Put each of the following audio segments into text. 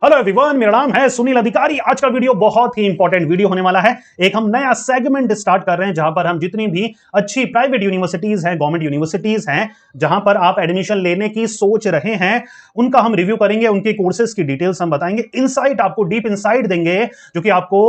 Hello everyone, मेरा नाम है सुनील अधिकारी। आज का वीडियो बहुत ही इंपॉर्टेंट वीडियो होने वाला है। एक हम नया सेगमेंट स्टार्ट कर रहे हैं जहां पर हम जितनी भी अच्छी प्राइवेट यूनिवर्सिटीज हैं, गवर्नमेंट यूनिवर्सिटीज हैं, जहां पर आप एडमिशन लेने की सोच रहे हैं, उनका हम रिव्यू करेंगे, उनके कोर्सेज की डिटेल्स हम बताएंगे, इनसाइट आपको डीप इनसाइट देंगे जो कि आपको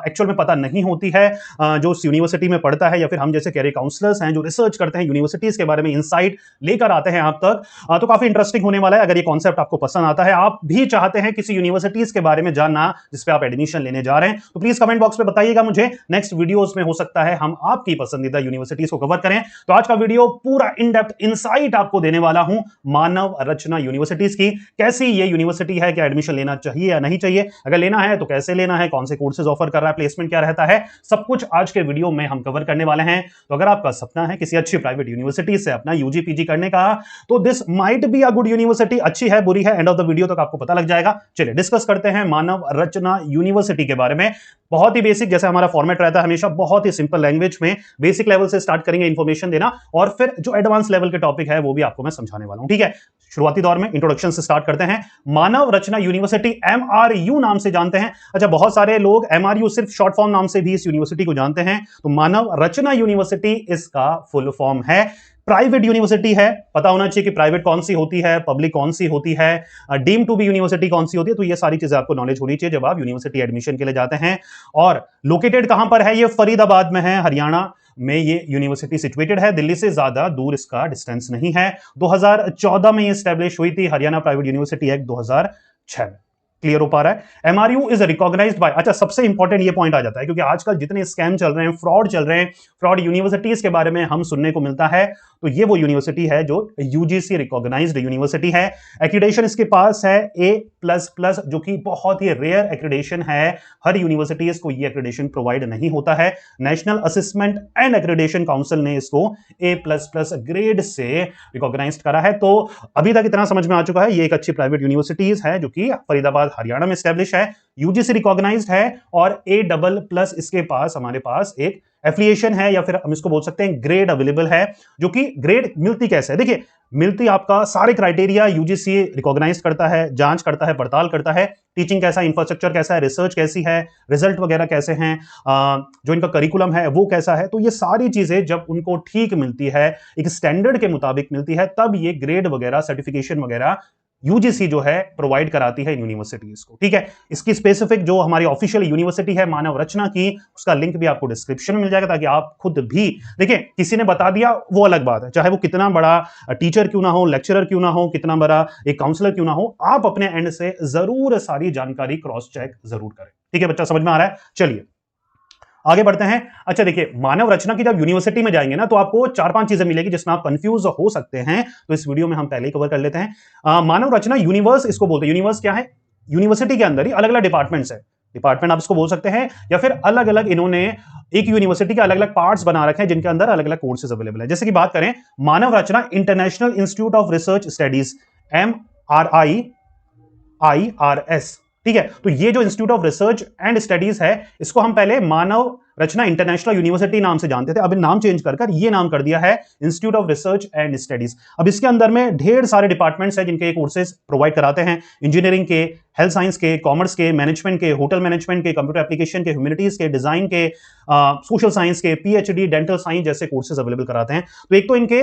एक्चुअल में पता नहीं होती है। जो उस यूनिवर्सिटी में पढ़ता है या फिर हम जैसे कैरियर काउंसलर्स हैं जो रिसर्च करते हैं यूनिवर्सिटीज के बारे में, इनसाइट लेकर आते हैं आप तक। तो काफी इंटरेस्टिंग होने वाला है। अगर ये कॉन्सेप्ट आपको पसंद आता है, आप भी चाहते हैं किसी यूनिवर्सिटीज के बारे में जानना जिस पे आप एडमिशन लेने जा रहे हैं, तो प्लीज कमेंट बॉक्स में बताइएगा मुझे। नेक्स्ट वीडियोस में हो सकता है हम आपकी पसंदीदा यूनिवर्सिटीज को कवर करें। तो आज का वीडियो पूरा इन डेप्थ इनसाइट आपको देने वाला हूं मानव रचना यूनिवर्सिटीज की। कैसी ये यूनिवर्सिटी है, क्या एडमिशन लेना चाहिए या नहीं चाहिए, अगर लेना है तो कैसे लेना है, कौन से कोर्सेज ऑफर कर रहा है, प्लेसमेंट क्या रहता है, सब कुछ आज के वीडियो में हम कवर करने वाले हैं। तो अगर आपका सपना है किसी अच्छी प्राइवेट यूनिवर्सिटी से अपना यूजी पीजी करने का, तो this might be a good university. अच्छी है बुरी है, एंड ऑफ द वीडियो तक आपको पता लग जाएगा। चलिए डिस्कस करते हैं मानव रचना यूनिवर्सिटी के बारे में। बहुत ही बेसिक, जैसे हमारा फॉर्मेट रहता है हमेशा, बहुत ही सिंपल लैंग्वेज में बेसिक लेवल से स्टार्ट करेंगे इंफॉर्मेशन देना, और फिर जो एडवांस लेवल के टॉपिक है वो भी आपको मैं समझाने वाला हूं। ठीक है, शुरुआती दौर में इंट्रोडक्शन से स्टार्ट करते हैं। मानव रचना यूनिवर्सिटी, एमआरयू नाम से जानते हैं। अच्छा, बहुत सारे लोग एमआरयू सिर्फ शॉर्ट फॉर्म नाम से भी इस यूनिवर्सिटी को जानते हैं। तो मानव रचना यूनिवर्सिटी इसका फुल फॉर्म है। प्राइवेट यूनिवर्सिटी है, पता होना चाहिए कि प्राइवेट कौन सी होती है, पब्लिक कौन सी होती है, डीम टू बी यूनिवर्सिटी कौन सी होती है। तो ये सारी चीजें आपको नॉलेज होनी चाहिए जब आप यूनिवर्सिटी एडमिशन के लिए जाते हैं। और लोकेटेड कहां पर है, ये फरीदाबाद में है, हरियाणा में ये यूनिवर्सिटी सिचुएटेड है। दिल्ली से ज्यादा दूर इसका डिस्टेंस नहीं है। 2014 में ये एस्टैब्लिश हुई थी, हरियाणा प्राइवेट यूनिवर्सिटी एक्ट 2006 में। क्लियर हो पा रहा है? एमआरयू इज रिकॉग्नाइज्ड बाय, अच्छा सबसे इंपॉर्टेंट ये पॉइंट आ जाता है, क्योंकि आजकल जितने स्कैम चल रहे हैं, फ्रॉड चल रहे हैं, फ्रॉड यूनिवर्सिटीज के बारे में हम सुनने को मिलता है, तो ये वो यूनिवर्सिटी है जो यूजीसी रिकॉग्नाइज्ड यूनिवर्सिटी है। एक्रीडेशन इसके पास है A++, जो कि बहुत ही रेयर एक्रीडेशन है। हर यूनिवर्सिटीज को ये एक्रीडेशन प्रोवाइड नहीं होता है। National assessment and accreditation council ने इसको A++ ग्रेड से रिकॉग्नाइज करा है। तो अभी तक इतना समझ में आ चुका है, ये एक अच्छी प्राइवेट यूनिवर्सिटीज है जो कि फरीदाबाद हरियाणा में एस्टैब्लिश है, यूजीसी रिकॉग्नाइज्ड है, और A++ इसके पास हमारे पास एक एफिलिएशन है, या फिर हम इसको बोल सकते हैं ग्रेड अवेलेबल है। जो कि ग्रेड मिलती कैसे है, देखिए मिलती आपका सारे क्राइटेरिया यूजीसी रिकॉग्नाइज करता है, जांच करता है, पड़ताल करता है। टीचिंग कैसा, इंफ्रास्ट्रक्चर कैसा है, रिसर्च कैसी है, रिजल्ट वगैरह कैसे हैं, जो इनका करिकुलम है वो कैसा है, तो ये सारी चीजें जब उनको ठीक मिलती है, एक स्टैंडर्ड के मुताबिक मिलती है, तब ये ग्रेड वगैरह, सर्टिफिकेशन वगैरह यूजीसी जो है प्रोवाइड कराती है यूनिवर्सिटीज को। ठीक है, इसकी स्पेसिफिक जो हमारी ऑफिशियल यूनिवर्सिटी है मानव रचना की, उसका लिंक भी आपको डिस्क्रिप्शन में मिल जाएगा, ताकि आप खुद भी देखिए, किसी ने बता दिया वो अलग बात है, चाहे वो कितना बड़ा टीचर क्यों ना हो, लेक्चरर क्यों ना हो, कितना बड़ा एक काउंसलर क्यों ना हो, आप अपने एंड से जरूर सारी जानकारी क्रॉस चेक जरूर करें। ठीक है बच्चा, समझ में आ रहा है? चलिए आगे बढ़ते हैं। अच्छा देखिए, मानव रचना की जब यूनिवर्सिटी में जाएंगे ना, तो आपको 4-5 चीजें मिलेगी जिसमें आप कंफ्यूज हो सकते हैं, तो इस वीडियो में हम पहले ही कवर कर लेते हैं। मानव रचना यूनिवर्स इसको बोलते हैं। यूनिवर्स क्या है? यूनिवर्सिटी के अंदर ही अलग अलग डिपार्टमेंट्स है, डिपार्टमेंट आप इसको बोल सकते हैं, या फिर अलग अलग इन्होंने एक यूनिवर्सिटी के अलग अलग पार्ट्स बना रखे हैं जिनके अंदर अलग अलग कोर्सेज अवेलेबल है। जैसे कि बात करें Manav Rachna international institute of research studies, MRIRS, ठीक है। तो ये जो institute of research and studies है, इसको हम पहले मानव रचना इंटरनेशनल यूनिवर्सिटी नाम से जानते थे, अब नाम चेंज कर ये नाम कर दिया है institute of research and studies. अब इसके अंदर में ढेर सारे डिपार्टमेंट्स हैं जिनके कोर्सेज प्रोवाइड कराते हैं, इंजीनियरिंग के, हेल्थ साइंस के, कॉमर्स के, मैनेजमेंट के, होटल मैनेजमेंट के, कंप्यूटर एप्लीकेशन के, ह्यूमैनिटीज के, डिजाइन के, सोशल साइंस के, पीएचडी, डेंटल साइंस जैसे कोर्सेज अवेलेबल कराते हैं। तो एक तो इनके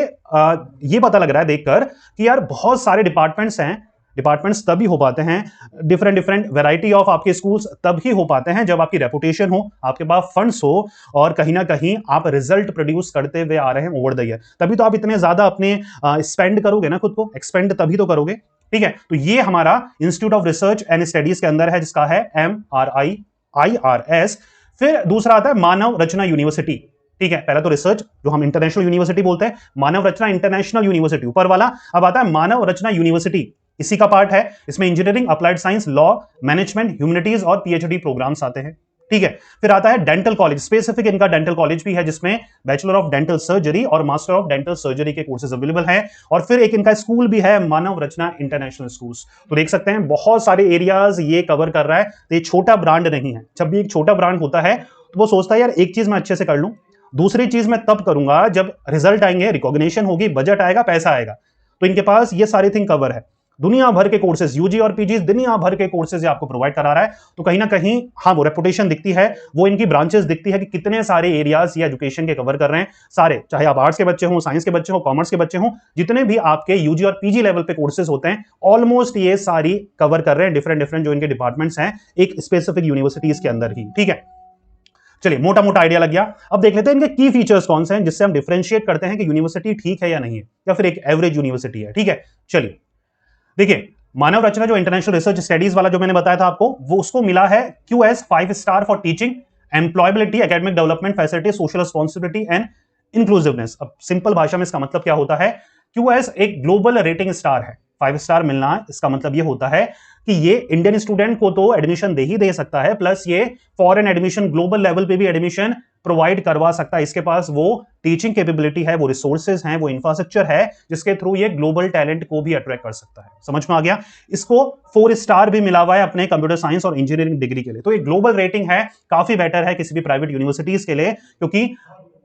ये पता लग रहा है देखकर कि यार बहुत सारे डिपार्टमेंट्स हैं। डिपार्टमेंट्स तभी हो पाते हैं, डिफरेंट वैरायटी ऑफ आपके स्कूल्स तभी हो पाते हैं जब आपकी रेपुटेशन हो, आपके पास फंड्स हो, और कहीं ना कहीं आप रिजल्ट प्रोड्यूस करते हुए आ रहे हैं ओवर द ईयर। तभी तो आप इतने ज्यादा अपने स्पेंड करोगे ना, खुद को एक्सपेंड तभी तो करोगे। ठीक है, तो ये हमारा institute of research and studies के अंदर है, जिसका है MRIRS। फिर दूसरा आता है मानव रचना यूनिवर्सिटी। ठीक है, पहला तो रिसर्च जो हम इंटरनेशनल यूनिवर्सिटी बोलते हैं, मानव रचना इंटरनेशनल यूनिवर्सिटी ऊपर वाला। अब आता है मानव रचना यूनिवर्सिटी, इसी का पार्ट है। इसमें engineering, applied science, law, management, humanities और पीएचडी प्रोग्राम्स आते हैं। ठीक है, फिर आता है डेंटल कॉलेज, स्पेसिफिक इनका डेंटल कॉलेज भी है, जिसमें बैचलर ऑफ डेंटल सर्जरी और मास्टर ऑफ डेंटल सर्जरी के कोर्सेज अवेलेबल हैं। और फिर एक इनका स्कूल भी है, मानव रचना इंटरनेशनल स्कूल्स। तो देख सकते हैं बहुत सारे एरियाज ये कवर कर रहा है। तो ये छोटा ब्रांड नहीं है। जब भी एक छोटा ब्रांड होता है तो वो सोचता है यार एक चीज मैं अच्छे से कर लूं, दूसरी चीज मैं तब करूंगा जब रिजल्ट आएंगे, रिकॉग्निशन होगी, बजट आएगा, पैसा आएगा। तो इनके पास ये सारी थिंग कवर है। दुनिया भर के कोर्सेज, यूजी और पीजी दुनिया भर के कोर्सेज आपको प्रोवाइड करा रहा है। तो कहीं ना कहीं हाँ वो रेपुटेशन दिखती है, वो इनकी ब्रांचेस दिखती है कि कितने सारे एरियाज ये एजुकेशन के कवर कर रहे हैं सारे, चाहे आप आर्ट्स के बच्चे हो, साइंस के बच्चे हो, कॉमर्स के बच्चे हो, जितने भी आपके यूजी और पीजी लेवल पे कोर्सेज होते हैं ऑलमोस्ट ये सारी कवर कर रहे हैं डिफरेंट डिफरेंट जो इनके डिपार्टमेंट्स हैं एक स्पेसिफिक यूनिवर्सिटीज के अंदर ही। ठीक है, चलिए मोटा मोटा आइडिया लग गया। अब देख लेते हैं इनके की फीचर्स कौन से हैं जिससे हम डिफरेंशिएट करते हैं कि यूनिवर्सिटी ठीक है या नहीं है, या फिर एक एवरेज यूनिवर्सिटी है। ठीक है, चलिए देखिए, मानव रचना जो इंटरनेशनल रिसर्च स्टडीज वाला जो मैंने बताया था आपको, वो उसको मिला है QS 5 star for teaching, employability, academic development, facility, social responsibility and inclusiveness. अब सिंपल भाषा में इसका मतलब क्या होता है, QS एक ग्लोबल रेटिंग स्टार है, 5 स्टार मिलना इसका मतलब ये होता है कि ये इंडियन स्टूडेंट को तो एडमिशन दे ही दे सकता है, प्लस ये फॉरेन एडमिशन, ग्लोबल लेवल पे भी एडमिशन प्रोवाइड करवा सकता है। इसके पास वो टीचिंग कैपेबिलिटी है, वो रिसोर्सेज हैं, वो इंफ्रास्ट्रक्चर है जिसके थ्रू ये ग्लोबल टैलेंट को भी अट्रैक्ट कर सकता है। समझ में आ गया। इसको 4 स्टार भी मिला हुआ है अपने कंप्यूटर साइंस और इंजीनियरिंग डिग्री के लिए। तो ये ग्लोबल रेटिंग है, काफी बेटर है किसी भी प्राइवेट यूनिवर्सिटीज के लिए, क्योंकि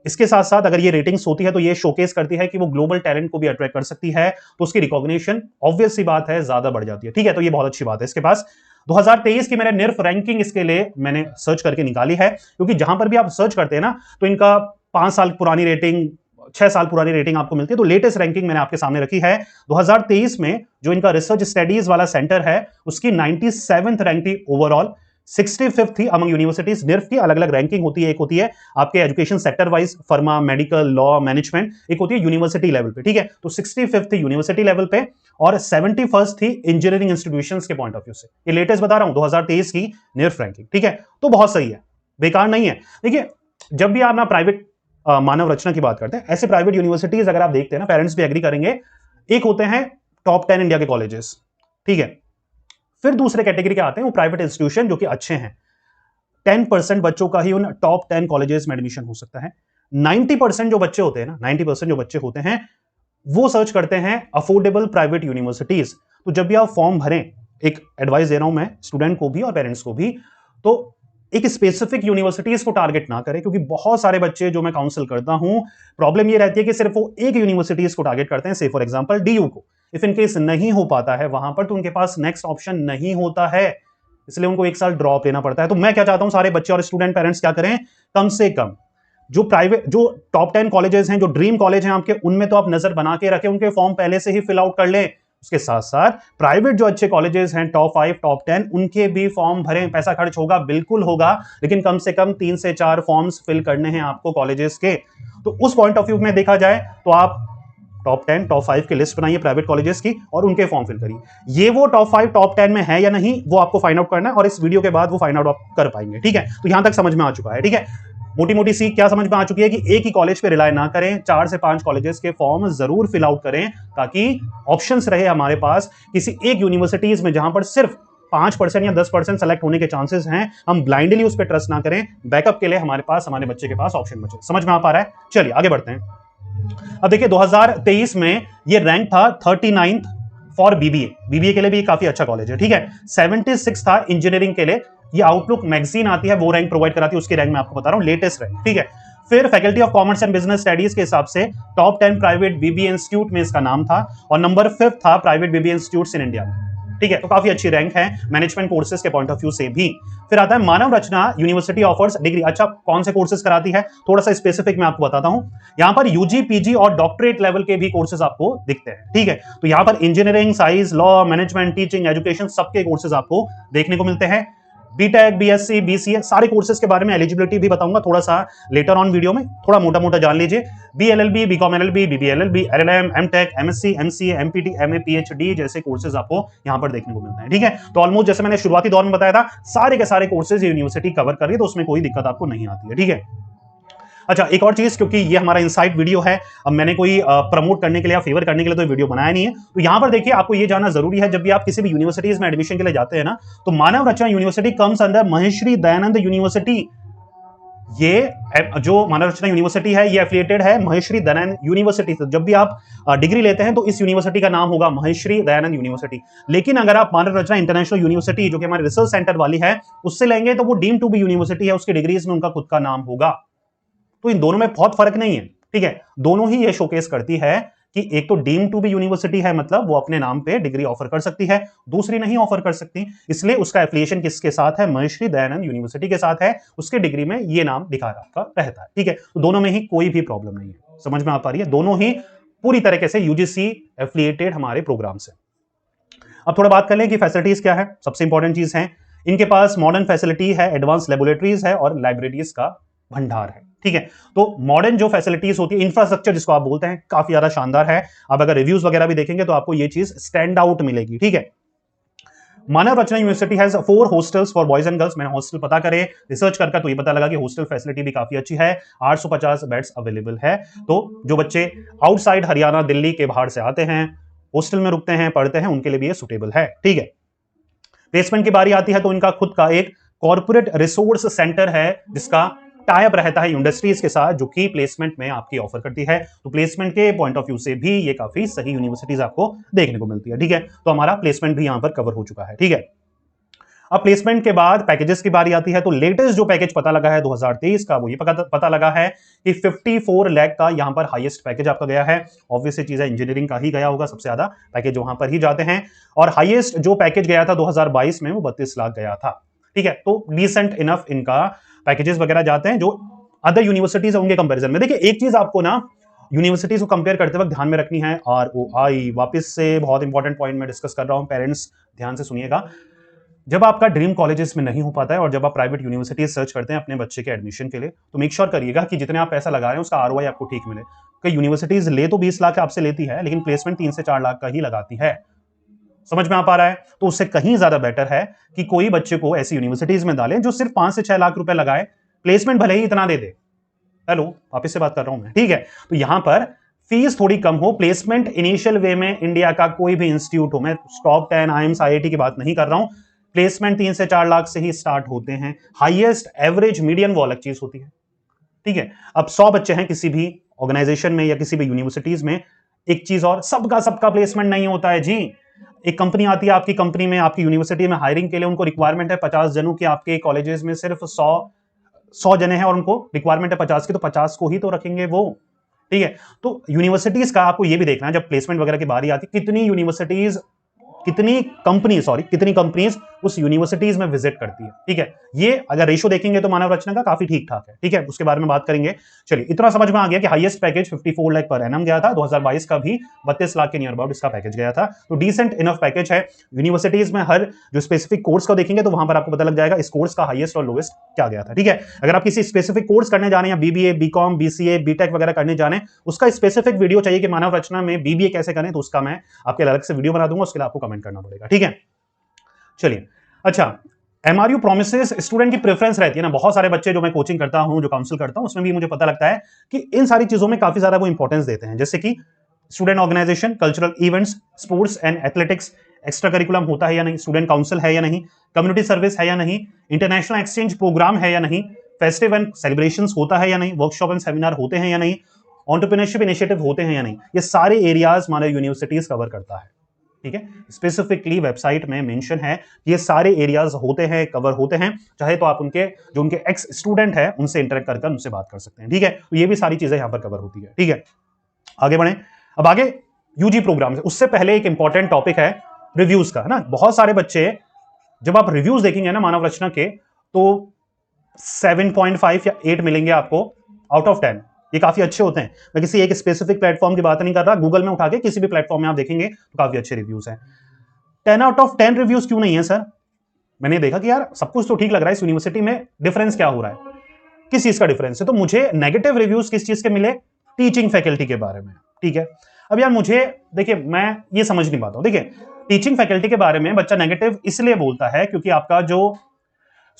इसके साथ साथ अगर ये रेटिंग्स होती है तो ये शोकेस करती है कि वो ग्लोबल टैलेंट को भी अट्रैक्ट कर सकती है, तो उसकी रिकॉग्निशन ऑब्वियस सी बात है ज्यादा बढ़ जाती है। ठीक है, तो ये बहुत अच्छी बात है। इसके पास 2023 की मैंने निर्फ रैंकिंग इसके लिए मैंने सर्च करके निकाली है, क्योंकि जहां पर भी आप सर्च करते हैं ना तो इनका 5 साल पुरानी रेटिंग, 6 साल पुरानी रेटिंग आपको मिलती है। तो लेटेस्ट रैंकिंग मैंने आपके सामने रखी है। 2023 में जो इनका रिसर्च स्टडीज वाला सेंटर है उसकी 97th रैंक थी ओवरऑल, 65th थी अमंग यूनिवर्सिटीज। निर्फ की अलग अलग रैंकिंग होती है, एक होती है आपके एजुकेशन सेक्टर वाइज, फर्मा, मेडिकल, लॉ, मैनेजमेंट, एक होती है यूनिवर्सिटी लेवल पे। ठीक है, तो 65th थी यूनिवर्सिटी लेवल पे और 71st थी इंजीनियरिंग इंस्टीट्यूशंस के पॉइंट ऑफ व्यू से। ये लेटेस्ट बता रहा हूं 2023 की निर्फ रैंकिंग। ठीक है, तो बहुत सही है, बेकार नहीं है। देखिए, जब भी आप ना प्राइवेट मानव रचना की बात करते हैं, ऐसे प्राइवेट यूनिवर्सिटीज अगर आप देखते हैं ना, पेरेंट्स भी एग्री करेंगे, एक होते हैं टॉप 10 इंडिया के कॉलेजेस। ठीक है, फिर दूसरे कैटेगरी के आते हैं वो प्राइवेट इंस्टीट्यूशन जो कि अच्छे हैं। 10% बच्चों का ही उन टॉप 10 कॉलेजेस में एडमिशन हो सकता है। 90% जो बच्चे होते हैं ना, 90% जो बच्चे होते हैं वो सर्च करते हैं अफोर्डेबल प्राइवेट यूनिवर्सिटीज। तो जब भी आप फॉर्म भरें, एक एडवाइस दे रहा हूं मैं स्टूडेंट को भी और पेरेंट्स को भी, तो एक स्पेसिफिक यूनिवर्सिटीज को टारगेट ना करें, क्योंकि बहुत सारे बच्चे जो मैं काउंसिल करता हूं, प्रॉब्लम ये रहती है कि सिर्फ वो एक यूनिवर्सिटीज को टारगेट करते हैं, से फॉर एग्जांपल DU को। इफ इन केस नहीं हो पाता है वहां पर, तो उनके पास नेक्स्ट ऑप्शन नहीं होता है, इसलिए उनको 1 साल ड्रॉप लेना पड़ता है। तो मैं क्या चाहता हूं, सारे बच्चे और स्टूडेंट पेरेंट्स क्या करें, कम से कम जो प्राइवेट, जो टॉप 10 कॉलेजेस हैं, जो ड्रीम कॉलेज हैं आपके, उनमें तो आप नजर बना के रखें, उनके फॉर्म पहले से ही फिल आउट कर लें। उसके साथ साथ प्राइवेट जो अच्छे कॉलेजेस हैं, टॉप 5, टॉप 10, उनके भी फॉर्म भरें। पैसा खर्च होगा, बिल्कुल होगा, लेकिन कम से कम 3 से 4 फॉर्म्स फिल करने हैं आपको कॉलेजेस के। तो उस पॉइंट ऑफ व्यू में देखा जाए तो आप टॉप 10, टॉप 5 की लिस्ट बनाइए प्राइवेट कॉलेजेस की और उनके फॉर्म फिल करिए। ये वो टॉप 5, टॉप 10 में है या नहीं, वो आपको फाइंड आउट करना है, और इस वीडियो के बाद वो फाइंड आउट आप कर पाएंगे। ठीक है, तो यहां तक समझ में आ चुका है। ठीक है, मोटी मोटी सीख क्या समझ में आ चुकी है कि एक ही कॉलेज पे रिलाय ना करें, 4 से 5 कॉलेजेस के फॉर्म जरूर फिल आउट करें, ताकि ऑप्शंस रहे हमारे पास किसी एक यूनिवर्सिटीज में जहां पर सिर्फ 5% या 10% सेलेक्ट होने के चांसेस हैं। हम ब्लाइंडली उस पर ट्रस्ट ना करें, बैकअप के लिए हमारे पास, हमारे बच्चे के पास ऑप्शन बचे। समझ में आ पा रहा है? चलिए आगे बढ़ते हैं। अब देखिए 2023 में ये रैंक था 39th फॉर बीबीए के लिए भी काफी अच्छा कॉलेज है। ठीक है, 76 था इंजीनियरिंग के लिए। ये आउटलुक मैगजीन आती है, वो रैंक प्रोवाइड कराती है, उसकी रैंक मैं आपको बता रहा हूं, लेटेस्ट रैंक। ठीक है, फिर faculty of commerce and business studies के हिसाब से टॉप 10 प्राइवेट बीबीए इंस्टीट्यूट में इसका नाम था, और नंबर 5 था private BBA institute in India में। ठीक है, तो काफी अच्छी रैंक है मैनेजमेंट कोर्सेज के पॉइंट ऑफ व्यू से भी। फिर आता है Manav Rachna university offers degree. अच्छा, कौन से कोर्सेज कराती है, थोड़ा सा स्पेसिफिक मैं आपको बताता हूं। यहां पर यूजी, पीजी और डॉक्टरेट लेवल के भी कोर्सेज आपको दिखते हैं। ठीक है, तो यहां पर engineering, science, law, management, teaching, education, सबके कोर्सेज आपको देखने को मिलते हैं। बीटेक, बीएससी, बीसीए, सारे कोर्सेज के बारे में एलिजिबिलिटी भी बताऊंगा थोड़ा सा लेटर ऑन वीडियो में, थोड़ा मोटा मोटा जान लीजिए। BLLB, BCom LLB, BBLLB, LLM, MTech, MSc, MCA, MPT, MA, PhD जैसे कोर्सेज आपको यहां पर देखने को मिलते हैं। ठीक है, तो ऑलमोस्ट जैसे मैंने शुरुआती दौर में बताया था, सारे के सारे कोर्सेज यूनिवर्सिटी कवर कर रही है, तो उसमें कोई दिक्कत आपको नहीं आती है। ठीक है, अच्छा एक और चीज, क्योंकि ये हमारा इनसाइट वीडियो है, अब मैंने कोई प्रमोट करने के लिए या फेवर करने के लिए तो वीडियो बनाया नहीं है, तो यहां पर देखिए आपको ये जानना जरूरी है, जब भी आप किसी भी यूनिवर्सिटीज में एडमिशन के लिए जाते हैं ना, तो मानव Rachna university comes under Maharshi Dayanand university. ये जो मानव रचना यूनिवर्सिटी है ये एफिलिएटेड है महर्षि दयानंद यूनिवर्सिटी से। जब भी आप डिग्री लेते हैं तो इस यूनिवर्सिटी का नाम होगा महर्षि दयानंद यूनिवर्सिटी। लेकिन अगर आप मानव रचना इंटरनेशनल यूनिवर्सिटी जो कि हमारे रिसर्च सेंटर वाली है उससे लेंगे तो वो डीम्ड टू बी यूनिवर्सिटी है, उसकी डिग्रीज में उनका खुद का नाम होगा। तो इन दोनों में बहुत फर्क नहीं है। ठीक है, दोनों ही ये शोकेस करती है कि एक तो डीम टू बी यूनिवर्सिटी है, मतलब वो अपने नाम पे डिग्री ऑफर कर सकती है, दूसरी नहीं ऑफर कर सकती, इसलिए उसका एफिलिएशन किसके साथ है, महर्षि दयानंद यूनिवर्सिटी के साथ है, उसके डिग्री में ये नाम लिखा रहता है। ठीक है, तो दोनों में ही कोई भी प्रॉब्लम नहीं है। समझ में आ पा रही है? दोनों ही पूरी तरीके से यूजीसी एफिलिएटेड हमारे प्रोग्राम से। अब थोड़ा बात कर लें कि फैसिलिटीज क्या है। सबसे इंपॉर्टेंट चीज है, इनके पास मॉडर्न फैसिलिटी है, एडवांस लेबोरेटरीज है और लाइब्रेरीज का भंडार है। ठीक है, तो मॉडर्न जो फैसिलिटीज होती है, इंफ्रास्ट्रक्चर जिसको आप बोलते हैं, काफी ज्यादा शानदार है। आप अगर रिव्यूज वगैरह भी देखेंगे तो आपको ये चीज स्टैंड आउट मिलेगी। ठीक है, Manav Rachna university has 4 hostels for boys and girls. मैंने हॉस्टल पता करे, रिसर्च करके तो ये पता लगा कि हॉस्टल फैसिलिटी भी काफी अच्छी है, 850 बेड्स अवेलेबल है। तो जो बच्चे आउटसाइड हरियाणा, दिल्ली के बाहर से आते हैं, हॉस्टल में रुकते हैं, पढ़ते हैं, उनके लिए भी ये सुटेबल है। ठीक है, प्लेसमेंट की बारी आती है तो इनका खुद का एक कॉर्पोरेट रिसोर्स सेंटर है, जिसका टाइप रहता है इंडस्ट्रीज के साथ, जो कि प्लेसमेंट में आपकी ऑफर करती है। तो प्लेसमेंट के पॉइंट ऑफ व्यू से भी ये काफी सही यूनिवर्सिटीज आपको देखने को मिलती है। ठीक है, तो हमारा प्लेसमेंट भी यहां पर कवर हो चुका है। ठीक है, अब प्लेसमेंट के बाद पैकेजेस की बारी आती है। तो लेटेस्ट जो पैकेज पता लगा है 2023 का, वो ये पता लगा है कि 54 लाख का यहां पर हाईएस्ट पैकेज आपका गया है। ऑब्वियसली चीज है, इंजीनियरिंग का ही गया होगा, सबसे ज्यादा पैकेज वहां पर ही जाते हैं। और हाईएस्ट जो पैकेज गया था 2022 में, वो 32 लाख गया था। ठीक है, तो डिसेंट इनफ इनका पैकेजेस वगैरह जाते हैं जो अदर यूनिवर्सिटीज है उनके कंपैरिजन में। देखिए, एक चीज आपको ना यूनिवर्सिटीज को कंपेयर करते वक्त ध्यान में रखनी है, ROI। वापस से बहुत इंपॉर्टेंट पॉइंट में डिस्कस कर रहा हूं, पेरेंट्स ध्यान से सुनिएगा। जब आपका ड्रीम कॉलेजेस में नहीं हो पाता है और जब आप प्राइवेट यूनिवर्सिटीज सर्च करते हैं अपने बच्चे के एडमिशन के लिए, तो मेक श्योर करिएगा कि जितने आप पैसा लगा रहे हैं उसका ROI आपको ठीक मिले। कई यूनिवर्सिटीज ले तो 20 लाख आपसे लेती है, लेकिन प्लेसमेंट 3 से 4 लाख का ही लगाती है। समझ में आ पा रहा है? तो उससे कहीं ज्यादा बेटर है कि कोई बच्चे को ऐसी यूनिवर्सिटीज में डालें जो सिर्फ 5 से 6 लाख रुपए लगाए, प्लेसमेंट भले ही इतना दे दे। हेलो, वापिस से बात कर रहा हूं मैं। ठीक है, तो यहां पर फीस थोड़ी कम हो, प्लेसमेंट इनिशियल वे में इंडिया का कोई भी इंस्टीट्यूट हो, मैं टॉप 10 IIMS IIT की बात नहीं कर रहा हूं, प्लेसमेंट 3 से 4 लाख से ही स्टार्ट होते हैं। हाईएस्ट, एवरेज, मीडियन वो अलग चीज होती है। ठीक है, अब 100 बच्चे हैं किसी भी ऑर्गेनाइजेशन में या किसी भी यूनिवर्सिटीज में, एक चीज और, सबका प्लेसमेंट नहीं होता है जी। एक कंपनी आती है आपकी कंपनी में, आपकी यूनिवर्सिटी में हायरिंग के लिए, उनको रिक्वायरमेंट है 50 जनों की, आपके कॉलेजेस में सिर्फ 100 जने हैं और उनको रिक्वायरमेंट है 50 की, तो 50 को ही तो रखेंगे वो। ठीक है, तो यूनिवर्सिटीज का आपको ये भी देखना है जब प्लेसमेंट वगैरह की बारी आती है, कितनी कंपनीज उस यूनिवर्सिटीज में विजिट करती है। ठीक है, ये अगर रेशो देखेंगे तो मानव रचना का काफी ठीक ठाक है। ठीक है, उसके बारे में बात करेंगे। चलिए, इतना समझ में आ गया कि highest package 54 lakh per annum गया था, 2022 का भी 32 लाख के नियर अबाउट इसका पैकेज गया था। तो डिसेंट इनफ पैकेज है। यूनिवर्सिटीज में हर जो स्पेसिफिक कोर्स को देखेंगे तो वहां पर आपको पता लग जाएगा इस कोर्स का हाईएस्ट और लोएस्ट क्या गया था। ठीक है, अगर आप किसी स्पेसिफिक कोर्स करने जाने या BBA, BCom, BCA, BTech वगैरह करने जाने, उसका स्पेसिफिक वीडियो चाहिए कि मानव रचना में BBA कैसे करें, तो उसका मैं आपके अलग से वीडियो बना दूंगा, उसके लिए आपको कमेंट करना पड़ेगा। ठीक है, चलिए। अच्छा, MRU प्रोमिसेस स्टूडेंट की प्रेफरेंस रहती है ना। बहुत सारे बच्चे जो मैं कोचिंग करता हूं, जो काउंसिल करता हूं, उसमें भी मुझे पता लगता है कि इन सारी चीजों में काफी ज्यादा वो इंपॉर्टेंस देते हैं, जैसे कि student organisation, cultural events, sports and athletics, extra curriculum होता है या नहीं, स्टूडेंट काउंसिल है या नहीं, कम्युनिटी सर्विस है या नहीं, इंटरनेशनल एक्सचेंज प्रोग्राम है या नहीं, फेस्टिव एंड सेलिब्रेशंस होता है या नहीं, वर्कशॉप एंड सेमिनार होते हैं या नहीं, एंटरप्रेन्योरशिप इनिशिएटिव होते हैं या नहीं। ये सारे एरियाज हमारे यूनिवर्सिटीज कवर करता है। ठीक है, स्पेसिफिकली वेबसाइट में मेंशन है ये सारे एरियाज होते हैं, कवर होते हैं। चाहे तो आप उनके एक्स स्टूडेंट है उनसे इंटरेक्ट कर उनसे बात कर सकते हैं। ठीक है, तो ये भी सारी चीजें यहां पर कवर होती है। ठीक है, आगे बढ़े। अब आगे यूजी प्रोग्राम, उससे पहले एक इंपॉर्टेंट टॉपिक है रिव्यूज का, है ना। बहुत सारे बच्चे, जब आप रिव्यूज देखेंगे ना मानव रचना के, तो 7.5 या 8 मिलेंगे आपको आउट ऑफ 10। ये काफी अच्छे होते हैं। मैं किसी एक स्पेसिफिक प्लेटफॉर्म की बात नहीं कर रहा, गूगल में उठा के किसी भी प्लेटफॉर्म में आप देखेंगे तो काफी अच्छे रिव्यूज हैं। 10 आउट ऑफ 10 रिव्यूज क्यों नहीं है सर? मैंने देखा कि यार सब कुछ तो ठीक लग रहा है, इस यूनिवर्सिटी में डिफरेंस क्या हो रहा है, किस चीज का डिफरेंस है? तो मुझे नेगेटिव रिव्यूज किस चीज के मिले? टीचिंग फैकल्टी के बारे में। ठीक है, अब यार मुझे देखिए, मैं ये समझ नहीं पाता हूं। देखिए, टीचिंग फैकल्टी के बारे में बच्चा नेगेटिव इसलिए बोलता है क्योंकि आपका जो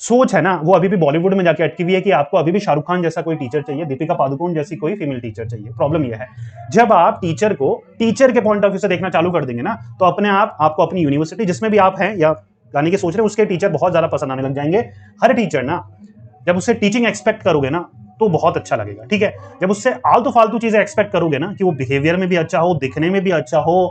सोच है ना, वो अभी भी बॉलीवुड में जाके अटकी हुई है कि आपको अभी भी शाहरुख खान जैसा कोई टीचर चाहिए, दीपिका पादुकोण जैसी कोई फीमेल टीचर चाहिए। प्रॉब्लम ये है, जब आप टीचर को टीचर के पॉइंट ऑफ व्यू से देखना चालू कर देंगे ना, तो अपने आप आपको अपनी यूनिवर्सिटी जिसमें भी आप हैं या जाने की सोच रहे हैं, उसके टीचर बहुत ज्यादा पसंद आने लग जाएंगे। हर टीचर ना, जब उससे टीचिंग एक्सपेक्ट करोगे ना तो बहुत अच्छा लगेगा। ठीक है, जब उससे आलतू फालतू चीजें एक्सपेक्ट करोगे ना, कि वो बिहेवियर में भी अच्छा हो, दिखने में भी अच्छा हो,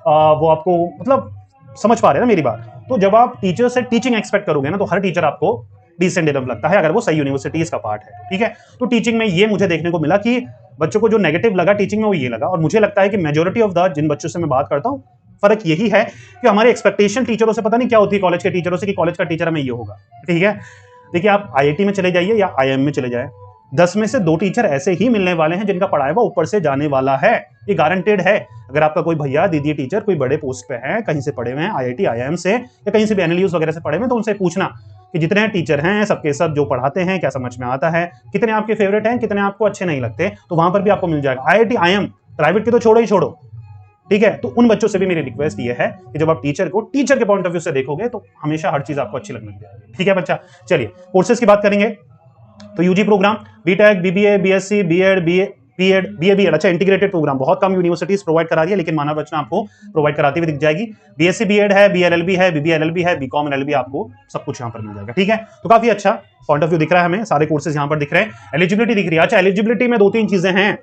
वो आपको, मतलब समझ पा रहे हैं ना मेरी बात? तो जब आप टीचर से टीचिंग एक्सपेक्ट करोगे ना, तो हर टीचर आपको डिसेंट इनफ लगता है अगर वो सही यूनिवर्सिटीज का पार्ट है। ठीक है, तो टीचिंग में ये मुझे देखने को मिला कि बच्चों को जो नेगेटिव लगा टीचिंग में वो ये लगा, और मुझे लगता है कि मेजोरिटी ऑफ द जिन बच्चों से मैं बात करता हूँ फर्क यही है कि हमारी एक्सपेक्टेशन टीचरों से पता नहीं क्या होती है, कॉलेज के टीचरों से, कि कॉलेज का टीचर हमें ये होगा। ठीक है, देखिए आप आईआईटी में चले जाइए या आईएम में चले जाए, 10 में से 2 टीचर ऐसे ही मिलने वाले हैं जिनका पढ़ाया हुआ ऊपर से जाने वाला है, ये गारंटेड है। अगर आपका कोई भैया दीदी टीचर कोई बड़े पोस्ट पे है, कहीं से पढ़े हुए हैं, आईआईटी आईआईएम से या कहीं से भी एनएलयूज वगैरह से पढ़े हुए हैं, तो उनसे पूछना कि जितने टीचर हैं सबके सब जो पढ़ाते हैं क्या समझ में आता है, कितने आपके फेवरेट हैं, कितने आपको अच्छे नहीं लगते, तो वहां पर भी आपको मिल जाएगा। आईआईटी आईएम प्राइवेट की तो छोड़ो ही छोड़ो, ठीक है। तो उन बच्चों से भी मेरी रिक्वेस्ट ये है कि जब आप टीचर को टीचर के पॉइंट ऑफ व्यू से देखोगे तो हमेशा हर चीज आपको अच्छी लगने लगेगी। ठीक है बच्चा, चलिए कोर्सेज की बात करेंगे। तो UG programme BTech, BBA, BSc, BEd, BEd, अच्छा इंटीग्रेटेड प्रोग्राम बहुत कम यूनिवर्सिटीज प्रोवाइड करा रही है, लेकिन मानव रचना आपको प्रोवाइड कराती हुई दिख जाएगी। बीएससी बीएड है, बीएलएलबी है, बीबीएलएलबी है, बीकॉम एलएलबी, आपको सब कुछ यहाँ पर मिल जाएगा। ठीक है, तो काफी अच्छा पॉइंट ऑफ व्यू दिख रहा है हमें, सारे कोर्सेज यहाँ पर दिख रहे हैं। एलिजिबिलिटी दिख रही है। अच्छा, एलिजिबिलिटी में 2-3 चीजें हैं।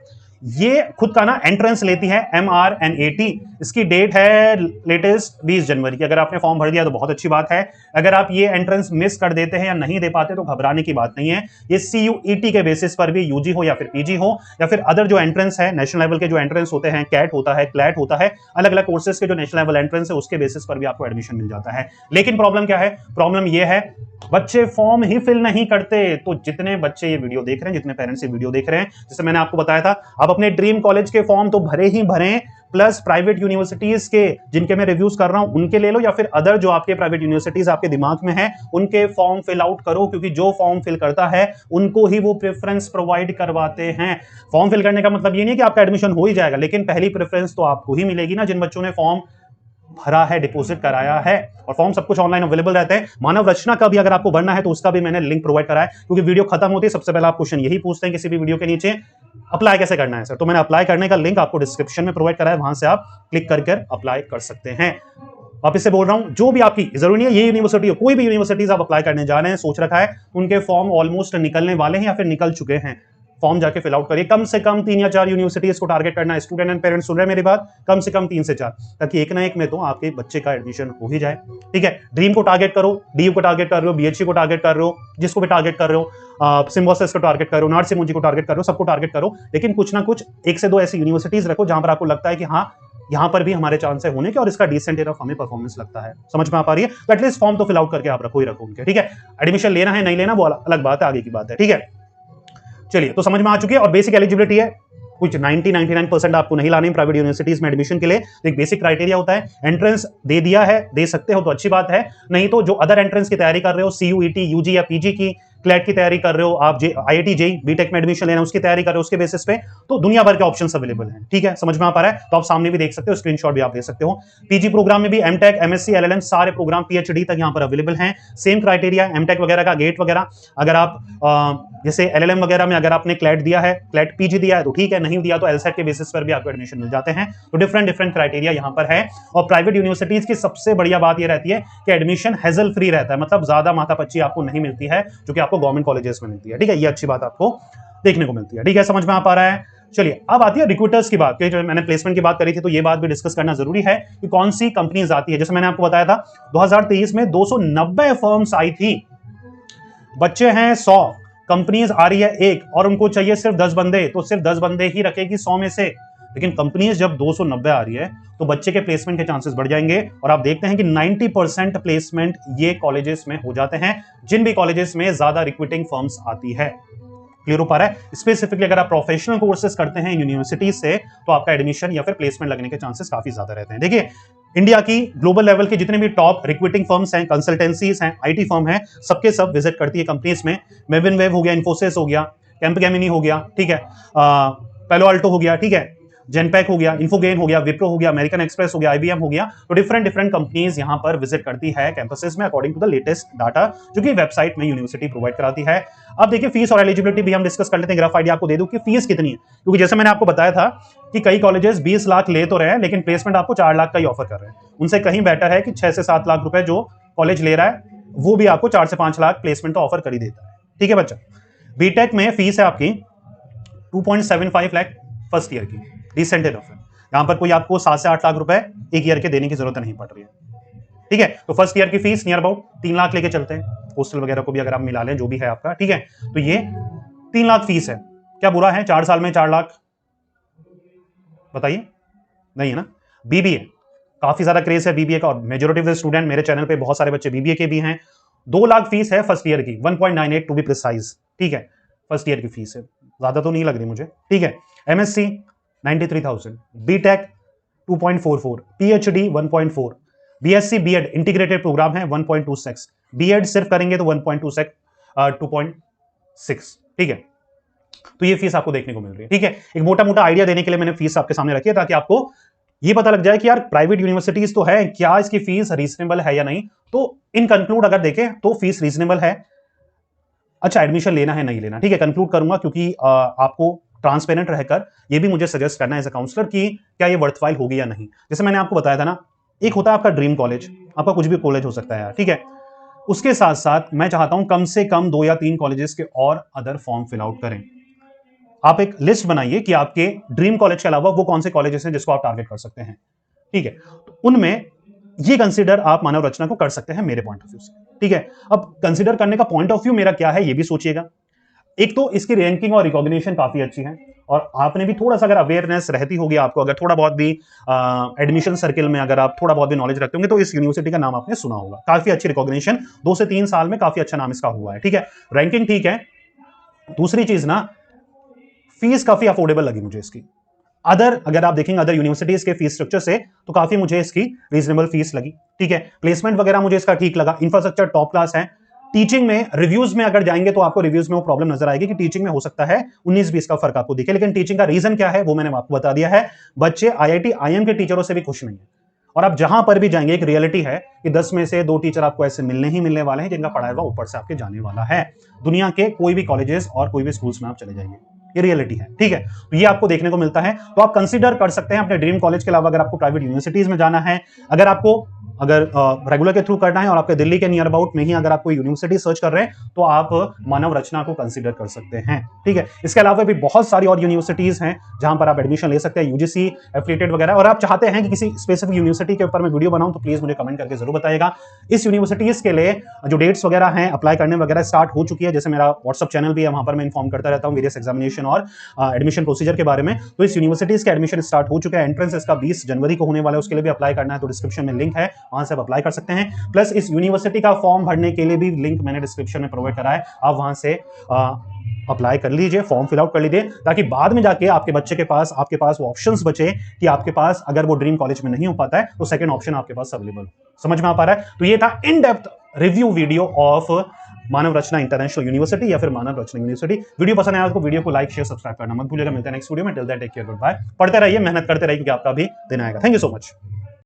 ये खुद का ना एंट्रेंस लेती है MRNAT, इसकी डेट है लेटेस्ट 20 जनवरी की। अगर आपने फॉर्म भर दिया तो बहुत अच्छी बात है। अगर आप ये एंट्रेंस मिस कर देते हैं या नहीं दे पाते तो घबराने की बात नहीं है। ये CUET के बेसिस पर भी, यूजी हो या फिर पीजी हो या फिर अदर जो एंट्रेंस है, नेशनल लेवल के जो एंट्रेंस होते हैं, कैट होता है, क्लैट होता है, अलग अलग कोर्सेज के जो नेशनल लेवल एंट्रेंस है उसके बेसिस पर भी आपको एडमिशन मिल जाता है। लेकिन प्रॉब्लम क्या है? प्रॉब्लम ये है बच्चे फॉर्म ही फिल नहीं करते। तो जितने बच्चे ये वीडियो देख रहे हैं, जितने पेरेंट्स ये वीडियो देख रहे हैं, जैसे मैंने आपको बताया था, आप अपने ड्रीम कॉलेज के फॉर्म तो भरे ही भरें, प्लस प्राइवेट यूनिवर्सिटीज के जिनके मैं रिव्यूज कर रहा हूं उनके ले लो, या फिर अदर जो आपके प्राइवेट यूनिवर्सिटीज आपके दिमाग में है उनके फॉर्म फिल आउट करो, क्योंकि जो फॉर्म फिल करता है उनको ही वो प्रेफरेंस प्रोवाइड करवाते हैं। फॉर्म फिल करने का मतलब ये नहीं कि आपका एडमिशन हो ही जाएगा, लेकिन पहली प्रेफरेंस तो आपको ही मिलेगी ना, जिन बच्चों ने फॉर्म भरा है, डिपॉजिट कराया है। और फॉर्म सब कुछ ऑनलाइन अवेलेबल रहते हैं। मानव रचना का भी अगर आपको भरना है तो उसका भी मैंने लिंक प्रोवाइड करा है, क्योंकि वीडियो खत्म होती है सबसे पहले आप क्वेश्चन यही पूछते हैं किसी भी वीडियो के नीचे, अप्लाई कैसे करना है सर। तो मैंने अप्लाई करने का लिंक आपको डिस्क्रिप्शन में प्रोवाइड करा है, वहां से आप क्लिक कर अप्लाई कर सकते हैं। वापस से बोल रहा हूं, जो भी आपकी जरूरी नहीं है ये यूनिवर्सिटी हो, कोई भी यूनिवर्सिटीज आप अप्लाई करने जा रहे हैं, सोच रखा है, उनके फॉर्म ऑलमोस्ट निकलने वाले हैं या फिर निकल चुके हैं, फॉर्म जाके फिल आउट करिए। कम से कम 3 या 4 यूनिवर्सिटीज को टारगेट करना है। स्टूडेंट एंड पेरेंट्स सुन रहे हैं मेरी बात, कम से कम 3 से 4, ताकि एक ना एक में तो आपके बच्चे का एडमिशन हो ही जाए। ठीक है, ड्रीम को टारगेट करो, डीयू को टारगेट कर रहे हो, बीएचसी को टारगेट कर रहे हो, जिसको भी टारगेट कर रहे हो, सिम्बोसिस को टारगेट कर रहे हो, नार्ड सिमोजी को टारगेट कर रहे हो, सबको टारगेट करो, लेकिन कुछ ना कुछ 1 से 2 ऐसी यूनिवर्सिटीज रखो जहां पर आपको लगता है कि हाँ यहां पर भी हमारे चांस है होने के, और इसका डिसेंट इनफ हमें परफॉर्मेंस लगता है। समझ में आ पा रही है? तो एटलीस्ट फॉर्म तो फिल आउट करके आप रखो ही रखो उनके। ठीक है, एडमिशन लेना है नहीं लेना वो अलग बात है, आगे की बात है। ठीक है, चलिए तो समझ में आ चुकी है। और बेसिक एलिजिबिलिटी है, कुछ 90-99% आपको नहीं लानी प्राइवेट यूनिवर्सिटीज में एडमिशन के लिए। तो एक बेसिक क्राइटेरिया होता है, एंट्रेंस दे दिया है, दे सकते हो तो अच्छी बात है, नहीं तो जो अदर एंट्रेंस की तैयारी कर रहे हो, CUET, यूजी या पीजी की, क्लैट की तैयारी कर रहे हो, आप IIT जेईई बीटेक में एडमिशन लेना उसकी तैयारी कर रहे हो, उसके बेसिस पे तो दुनिया भर के ऑप्शंस अवेलेबल हैं। ठीक है, समझ में आ पा रहा है? तो आप सामने भी देख सकते हो, स्क्रीनशॉट भी आप ले सकते हो। पीजी प्रोग्राम में भी एमटेक, MSc, LLM सारे प्रोग्राम PhD तक यहाँ पर अवेलेबल हैं। सेम क्राइटेरिया एमटेक वगैरह का, गेट वगैरह। अगर आप जैसे LLM वगैरह में अगर आपने क्लैट दिया है, क्लैट पीजी दिया है तो ठीक है, नहीं दिया तो LSAT के बेसिस पर भी आपको एडमिशन मिल जाते हैं। तो डिफरेंट क्राइटेरिया यहाँ पर है। और प्राइवेट यूनिवर्सिटीज की सबसे बढ़िया बात यह रहती है कि एडमिशन हेजल फ्री रहता है, मतलब ज्यादा माथापच्ची आपको नहीं मिलती है जो कि आपको गवर्नमेंट कॉलेजेस में मिलती है। ठीक है, ये अच्छी बात आपको देखने को मिलती है। ठीक है, समझ में आ पा रहा है? चलिए अब आती है रिक्रूटर्स की बात। जो मैंने प्लेसमेंट की बात करी थी तो ये बात भी डिस्कस करना जरूरी है कि कौन सी कंपनीज आती है। जैसे मैंने आपको बताया था 2023 में 290 फर्म्स आई थी, बच्चे हैं 100, कंपनीज आ रही है 1 और उनको चाहिए सिर्फ 10 बंदे, तो सिर्फ 10 बंदे ही रखेगी 100 में से। लेकिन कंपनीज जब 290 आ रही है तो बच्चे के प्लेसमेंट के चांसेस बढ़ जाएंगे। और आप देखते हैं कि 90% प्लेसमेंट ये कॉलेजेस में हो जाते हैं, जिन भी कॉलेजेस में ज्यादा रिक्रूटिंग फर्म्स आती है। क्लियर हो पा रहा है? स्पेसिफिकली अगर आप प्रोफेशनल कोर्सेज करते हैं यूनिवर्सिटी से तो आपका एडमिशन या फिर प्लेसमेंट लगने के चांसेस काफी ज्यादा रहते हैं। देखिए इंडिया की ग्लोबल लेवल के जितने भी टॉप रिक्रूटिंग फर्म्स हैं, कंसल्टेंसीज हैं, IT फर्म है, सबके सब विजिट करती है कंपनीज में। मेविन वेब हो गया, इन्फोसिस हो गया, कैम्पगेमिनी हो गया, ठीक है, पेलो अल्टो हो गया, ठीक है, जेनपैक हो गया, इन्फोगेन हो गया, विप्रो हो गया, अमेरिकन एक्सप्रेस हो गया, IBM हो गया। तो डिफरेंट कंपनीज यहां पर विजिट करती है कैंपसेस में according to the latest data जो कि वेबसाइट में यूनिवर्सिटी प्रोवाइड कराती है। अब देखिए फीस और एलिजिबिलिटी भी हम डिस्कस कर लेते हैं। ग्रफ आइडिया आपको दे दूं कि फीस कितनी है, क्योंकि जैसे मैंने आपको बताया था कि कई कॉलेजेस 20 लाख ले तो रहे हैं लेकिन प्लेसमेंट आपको 4 लाख का ही ऑफर कर रहे हैं। उनसे कहीं बेटर है कि 6 से 7 लाख रुपए जो कॉलेज ले रहा है वो भी आपको 4 से 5 लाख प्लेसमेंट तो ऑफर कर ही देता है। ठीक है बच्चा, बीटेक में फीस है आपकी 2.75 लाख फर्स्ट ईयर की, डिसेंट इनफ है। यहां पर कोई आपको 7 से 8 लाख रुपए एक ईयर के देने की जरूरत नहीं पड़ रही है। ठीक है, तो फर्स्ट ईयर की फीस नियर अबाउट 3 लाख लेके चलते हैं, हॉस्टल वगैरह को भी अगर आप मिला लें जो भी है आपका। ठीक है, तो ये 3 लाख फीस है, क्या बुरा है? 4 साल में 4 लाख बताइए, नहीं है ना। बीबीए, काफी ज्यादा क्रेज है बीबीए का, और मेजोरिटी ऑफ द स्टूडेंट, मेरे चैनल पे बहुत सारे बच्चे बीबीए के भी हैं। 2 लाख फीस है फर्स्ट ईयर की, 1.98 टू बी प्रिसाइज, ठीक है, फर्स्ट ईयर की फीस है, ज्यादा तो नहीं लग रही मुझे, ठीक है। MSc 93,000, BTech 2.44, PhD 1.4, BSc BEd integrated programme है 1.26, बीएड सिर्फ करेंगे तो 2.6, ठीक है। तो ये फीस आपको देखने को मिल रही है, ठीक है। एक मोटा मोटा आइडिया देने के लिए मैंने फीस आपके सामने रखी है, ताकि आपको ये पता लग जाए कि यार प्राइवेट यूनिवर्सिटीज तो है, क्या इसकी फीस रीजनेबल है या नहीं। तो इन कंक्लूड अगर देखें तो फीस रीजनेबल है। अच्छा, एडमिशन लेना है नहीं लेना, ठीक है, कंक्लूड करूंगा, क्योंकि आपको ट्रांसपेरेंट रहकर ये भी मुझे सजेस्ट करना है एज अ काउंसलर कि क्या ये वर्थवाइल होगी या नहीं। जैसे मैंने आपको बताया था ना, एक होता है आपका ड्रीम कॉलेज, आपका कुछ भी कॉलेज हो सकता है यार, ठीक है। उसके साथ साथ मैं चाहता हूं कम से कम 2 या 3 कॉलेजेस के और अदर फॉर्म फिल आउट करें। आप एक लिस्ट बनाइए कि आपके ड्रीम कॉलेज के अलावा वो कौन से कॉलेजेस हैं जिसको आप टारगेट कर सकते हैं, ठीक है। तो उनमें ये कंसीडर आप मानव रचना को कर सकते हैं मेरे पॉइंट ऑफ व्यू से, ठीक है। अब कंसीडर करने का पॉइंट ऑफ व्यू मेरा क्या है ये भी सोचिएगा। एक तो इसकी रैंकिंग और रिकॉग्निशन काफी अच्छी है, और आपने भी थोड़ा सा अगर अवेयरनेस रहती होगी आपको, अगर थोड़ा बहुत भी एडमिशन सर्किल में अगर आप थोड़ा बहुत भी नॉलेज रखते होंगे, तो इस यूनिवर्सिटी का नाम आपने सुना होगा। काफी अच्छी रिकॉग्निशन, 2 से 3 साल में काफी अच्छा नाम इसका हुआ है, ठीक है। रैंकिंग ठीक है। दूसरी चीज ना, फीस काफी अफोर्डेबल लगी मुझे इसकी। अगर आप देखेंगे अदर यूनिवर्सिटीज के फीस स्ट्रक्चर से, तो काफी मुझे इसकी रीजनेबल फीस लगी, ठीक है। प्लेसमेंट वगैरह मुझे इसका ठीक लगा, इंफ्रास्ट्रक्चर टॉप क्लास है। टीचिंग में रिव्यूज में अगर जाएंगे तो आपको रिव्यूज में वो प्रॉब्लम नजर आएगी कि टीचिंग में हो सकता है 19-20 का फर्क आपको दिखे, लेकिन टीचिंग का रीजन क्या है वो मैंने आपको बता दिया है। बच्चे आईआईटी आईएम के टीचरों से भी खुश नहीं है, और आप जहां पर भी जाएंगे एक रियलिटी है कि 10 में से 2 टीचर आपको ऐसे मिलने ही मिलने वाले हैं जिनका पढ़ाया हुआ ऊपर से आपके जाने वाला है। दुनिया के कोई भी कॉलेजेस और कोई भी स्कूल्स में आप चले जाइए, ये रियलिटी है, ठीक है। तो ये आपको देखने को मिलता है। तो आप कंसीडर कर सकते हैं अपने ड्रीम कॉलेज के अलावा, अगर आपको प्राइवेट यूनिवर्सिटीज में जाना है, अगर आपको रेगुलर के थ्रू करना है, और आपके दिल्ली के नियर अबाउट में ही अगर आप कोई यूनिवर्सिटी सर्च कर रहे हैं, तो आप मानव रचना को कंसीडर कर सकते हैं, ठीक है। इसके अलावा भी बहुत सारी और यूनिवर्सिटीज हैं जहां पर आप एडमिशन ले सकते हैं, यूजीसी एफिलिएटेड वगैरह। और आप चाहते हैं कि किसी स्पेसिफिक यूनिवर्सिटी के ऊपर मैं वीडियो बनाऊं, तो प्लीज मुझे कमेंट करके जरूर बताइएगा। इस यूनिवर्सिटीज के लिए जो डेट्स वगैरह हैं, अप्लाई करने वगैरह स्टार्ट हो चुकी है। जैसे मेरा व्हाट्सअप चैनल भी है, वहां पर मैं इन्फॉर्म करता रहता हूं वेरियस एग्जामिनेशन और एडमिशन प्रोसीजर के बारे में। तो इस यूनिवर्सिटीज के एडमिशन स्टार्ट हो चुका है, एंट्रेंस इसका 20 जनवरी को होने वाला है, उसके लिए भी अप्लाई करना है तो डिस्क्रिप्शन में लिंक है, वहां से आप अप्लाई कर सकते हैं। प्लस इस यूनिवर्सिटी का फॉर्म भरने के लिए भी लिंक मैंने डिस्क्रिप्शन में प्रोवाइड करा है, आप वहां से अप्लाई कर लीजिए, फॉर्म फिल आउट कर लीजिए, ताकि बाद में जाके आपके आपके पास वो ऑप्शंस बचे कि आपके पास अगर वो ड्रीम कॉलेज में नहीं हो पाता है तो सेकंड ऑप्शन आपके पास अवेलेबल। समझ में आ पा रहा है? तो ये था in depth review video of Manav Rachna international university या फिर मानव रचना यूनिवर्सिटी। वीडियो पसंद आया तो वीडियो को लाइक शेयर सब्सक्राइब करना मत भूलिएगा। मिलते हैं नेक्स्ट वीडियो में। Till then take care, good bye. पढ़ते रहिए, मेहनत करते रहिए, क्योंकि आपका भी दिन आएगा। Thank you so much.